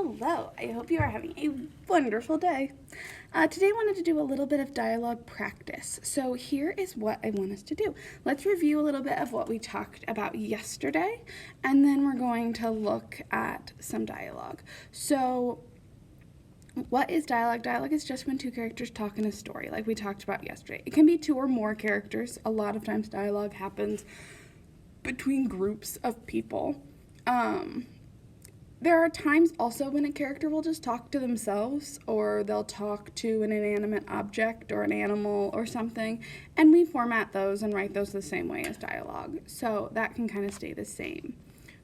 Hello, I hope you are having a wonderful day. Today I wanted to do a little bit of dialogue practice. So here is what I want us to do. Let's review a little bit of what we talked about yesterday, and then we're going to look at some dialogue. So what is dialogue? Dialogue is just when two characters talk in a story, like we talked about yesterday. It can be two or more characters. A lot of times dialogue happens between groups of people. There are times also when a character will just talk to themselves, or they'll talk to an inanimate object or an animal or something, and we format those and write those the same way as dialogue, so that can kind of stay the same.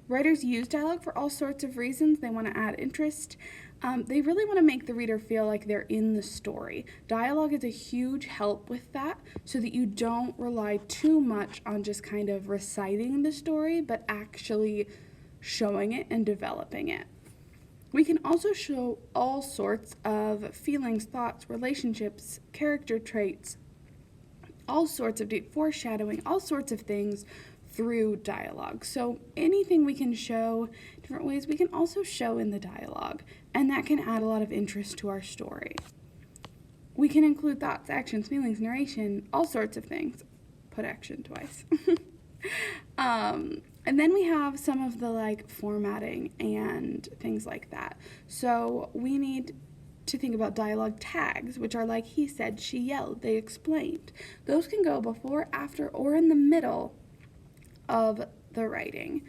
Writers use dialogue for all sorts of reasons. They want to add interest. They really want to make the reader feel like they're in the story. Dialogue is a huge help with that, so that you don't rely too much on just kind of reciting the story, but actually showing it and developing it. We can also show all sorts of feelings, thoughts, relationships, character traits, all sorts of deep foreshadowing, all sorts of things through dialogue. So anything we can show different ways, we can also show in the dialogue, and that can add a lot of interest to our story. We can include thoughts, actions, feelings, narration, all sorts of things. Put action twice. And then we have some of the formatting and things like that. So we need to think about dialogue tags, which are like he said, she yelled, they explained. Those can go before, after, or in the middle of the writing.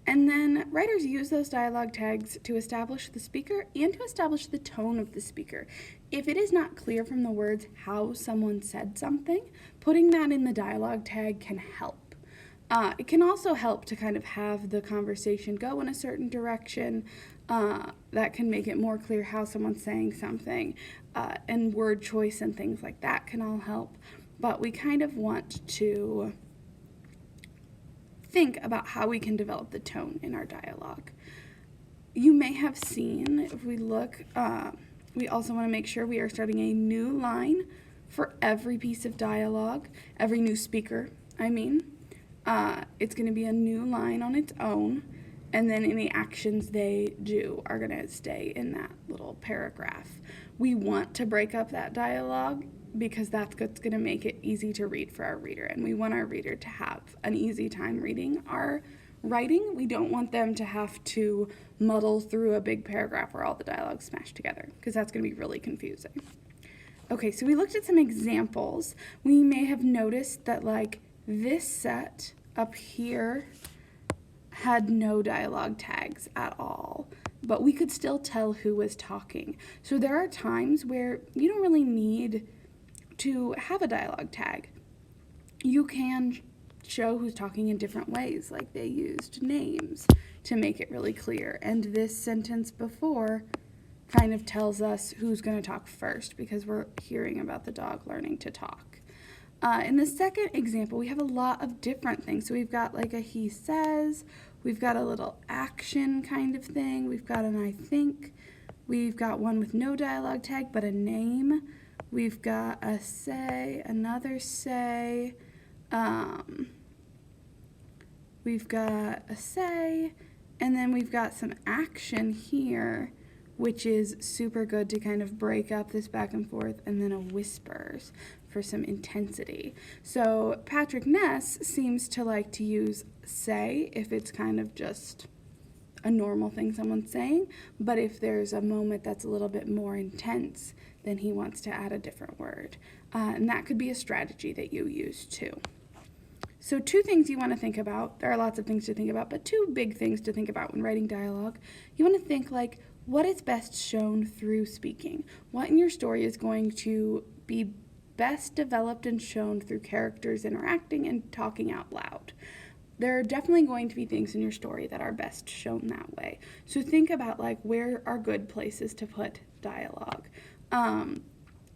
And then writers use those dialogue tags to establish the speaker and to establish the tone of the speaker. If it is not clear from the words how someone said something, putting that in the dialogue tag can help. It can also help to kind of have the conversation go in a certain direction. That can make it more clear how someone's saying something, and word choice and things like that can all help. But we kind of want to think about how we can develop the tone in our dialogue. You may have seen, if we look, we also want to make sure we are starting a new line for every piece of dialogue, every new speaker, it's going to be a new line on its own, and then any actions they do are going to stay in that little paragraph. We want to break up that dialogue because that's what's going to make it easy to read for our reader, and we want our reader to have an easy time reading our writing. We don't want them to have to muddle through a big paragraph where all the dialogue's smashed together, because that's going to be really confusing. Okay, so we looked at some examples. We may have noticed that this set up here had no dialogue tags at all, but we could still tell who was talking. So there are times where you don't really need to have a dialogue tag. You can show who's talking in different ways, like they used names to make it really clear. And this sentence before kind of tells us who's going to talk first, because we're hearing about the dog learning to talk. In the second example, we have a lot of different things. So we've got a he says, we've got a little action kind of thing, we've got an I think, we've got one with no dialogue tag but a name, we've got a say, another say, we've got a say, and then we've got some action here, which is super good to kind of break up this back and forth, and then a whispers for some intensity. So Patrick Ness seems to like to use say if it's kind of just a normal thing someone's saying, but if there's a moment that's a little bit more intense, then he wants to add a different word. And that could be a strategy that you use too. So two things you want to think about. There are lots of things to think about, but two big things to think about when writing dialogue. You want to think what is best shown through speaking. What in your story is going to be best developed and shown through characters interacting and talking out loud. There are definitely going to be things in your story that are best shown that way. So think about where are good places to put dialogue.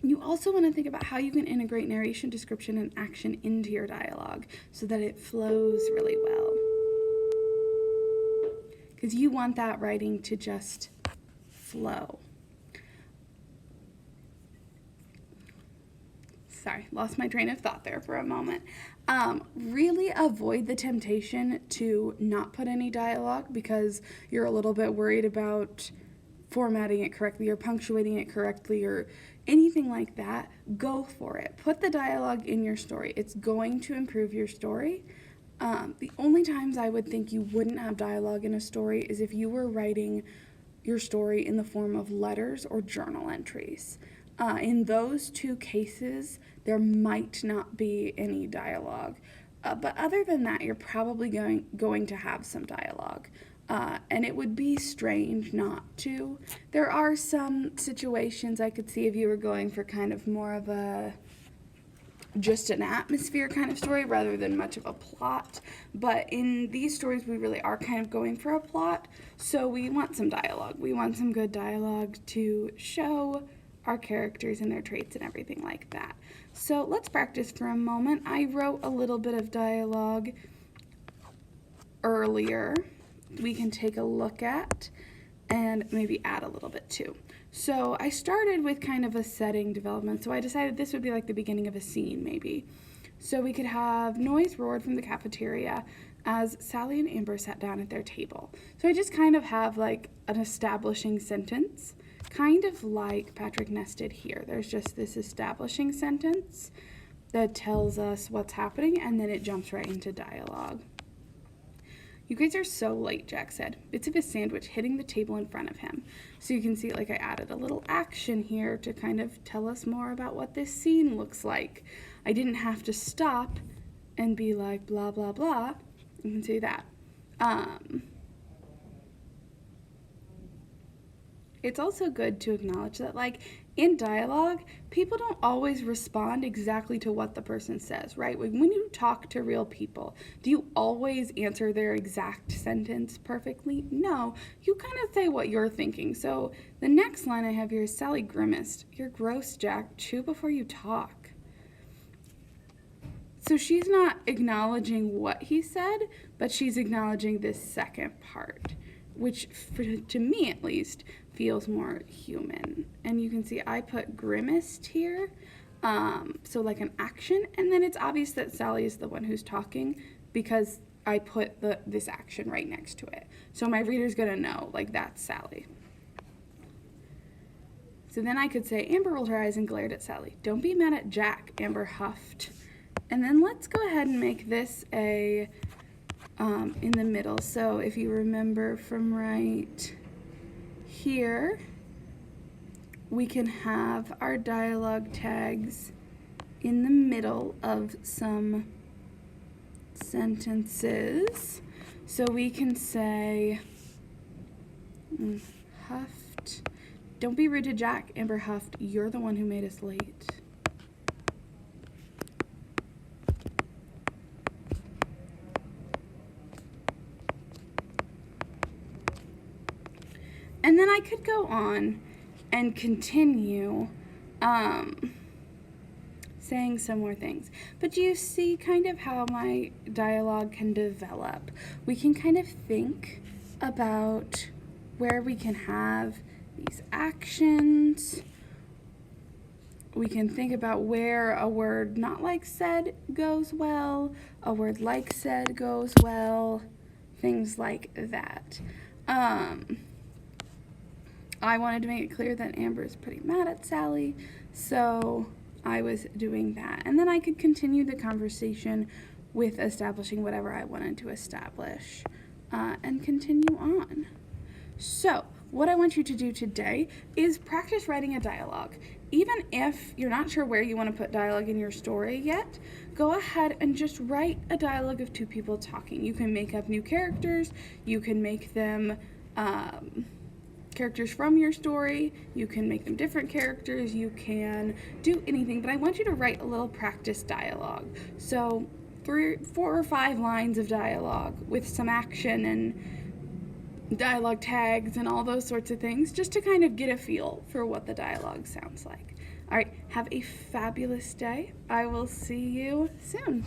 You also want to think about how you can integrate narration, description, and action into your dialogue so that it flows really well. Because you want that writing to just flow. Sorry, lost my train of thought there for a moment. Really avoid the temptation to not put any dialogue because you're a little bit worried about formatting it correctly or punctuating it correctly or anything like that, go for it. Put the dialogue in your story. It's going to improve your story. The only times I would think you wouldn't have dialogue in a story is if you were writing your story in the form of letters or journal entries. In those two cases, there might not be any dialogue. But other than that, you're probably going to have some dialogue. And it would be strange not to. There are some situations I could see if you were going for kind of more of a just an atmosphere kind of story rather than much of a plot. But in these stories, we really are kind of going for a plot. So we want some dialogue. We want some good dialogue to show our characters and their traits and everything like that. So let's practice for a moment. I wrote a little bit of dialogue earlier. We can take a look at and maybe add a little bit too. So I started with kind of a setting development. So I decided this would be like the beginning of a scene maybe. So we could have noise roared from the cafeteria as Sally and Amber sat down at their table. So I just kind of have like an establishing sentence, kind of like Patrick nested here. There's just this establishing sentence that tells us what's happening and then it jumps right into dialogue. "You guys are so late," Jack said, bits of his sandwich hitting the table in front of him. So you can see like I added a little action here to kind of tell us more about what this scene looks like. I didn't have to stop and be like blah, blah, blah. You can see that. It's also good to acknowledge that like in dialogue, people don't always respond exactly to what the person says, right? When you talk to real people, do you always answer their exact sentence perfectly? No, you kind of say what you're thinking. So the next line I have here is Sally grimaced. "You're gross, Jack. Chew before you talk." So she's not acknowledging what he said, but she's acknowledging this second part, which to me at least feels more human. And you can see I put grimaced here, so like an action, and then it's obvious that Sally is the one who's talking because I put this action right next to it. So my reader's gonna know, like, that's Sally. So then I could say, Amber rolled her eyes and glared at Sally. "Don't be mad at Jack," Amber huffed. And then let's go ahead and make this a in the middle. So if you remember from right here, we can have our dialogue tags in the middle of some sentences. So we can say, huffed. "Don't be rude to Jack," Amber huffed. "You're the one who made us late." And then I could go on and continue saying some more things. But do you see kind of how my dialogue can develop? We can kind of think about where we can have these actions. We can think about where a word not like said goes well, a word like said goes well, things like that. I wanted to make it clear that Amber is pretty mad at Sally, so I was doing that. And then I could continue the conversation with establishing whatever I wanted to establish and continue on. So what I want you to do today is practice writing a dialogue. Even if you're not sure where you want to put dialogue in your story yet, go ahead and just write a dialogue of two people talking. You can make up new characters, you can make them characters from your story, you can make them different characters, you can do anything, but I want you to write a little practice dialogue. So 4 or 5 lines of dialogue with some action and dialogue tags and all those sorts of things, just to kind of get a feel for what the dialogue sounds like. All right, have a fabulous day. I will see you soon.